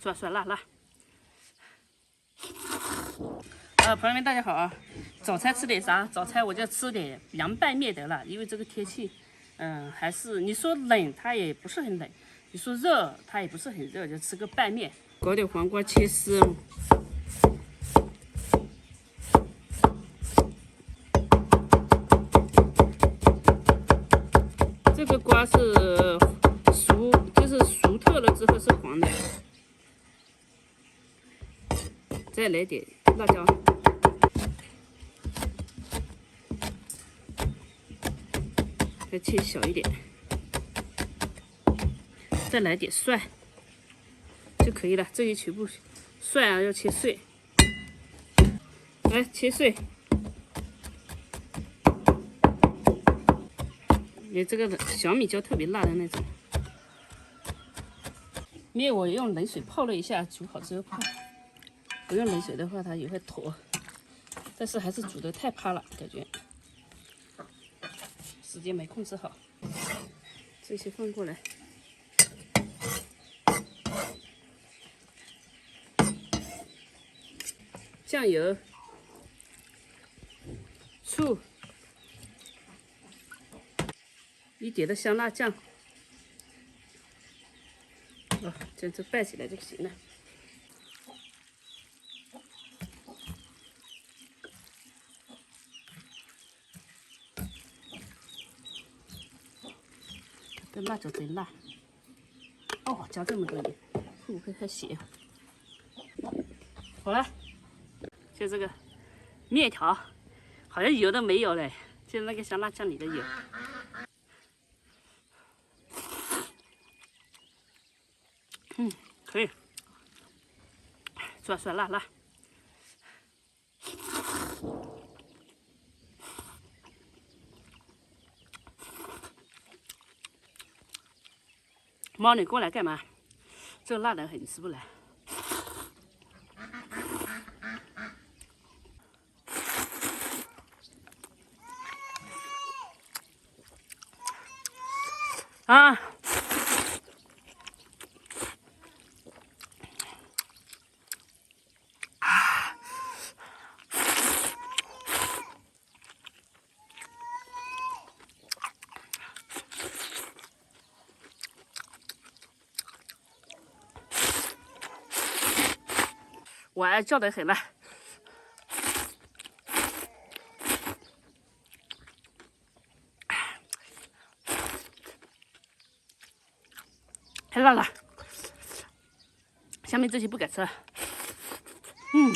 酸酸辣辣。朋友们大家好啊！早餐吃点啥？早餐我就吃点凉拌面得了，因为这个天气，还是你说冷它也不是很冷，你说热它也不是很热，就吃个拌面。搞点黄瓜切丝。这个瓜是熟，就是熟透了之后是黄的。再来点辣椒。再切小一点，再来点蒜就可以了。这些全部蒜啊要切碎，来切碎。你这个小米椒特別辣的那種。面我用冷水泡了一下，煮好之後泡。不用冷水的話，它也會坨，但是還是煮得太趴了，感覺。時間沒控制好，這些放過來，醬油、醋，一點的香辣醬，哦，這樣拌起來就行了。这辣椒真辣！哦，加這麼多鹽，會不會太鹹？好了，就這個麵條，好像油都沒有嘞，就那個香辣醬裡的油。可以，酸酸辣辣。貓，你過來幹嘛？這個辣的很，吃不來。啊！我叫得很了，太辣了，下面這些不敢吃。嗯。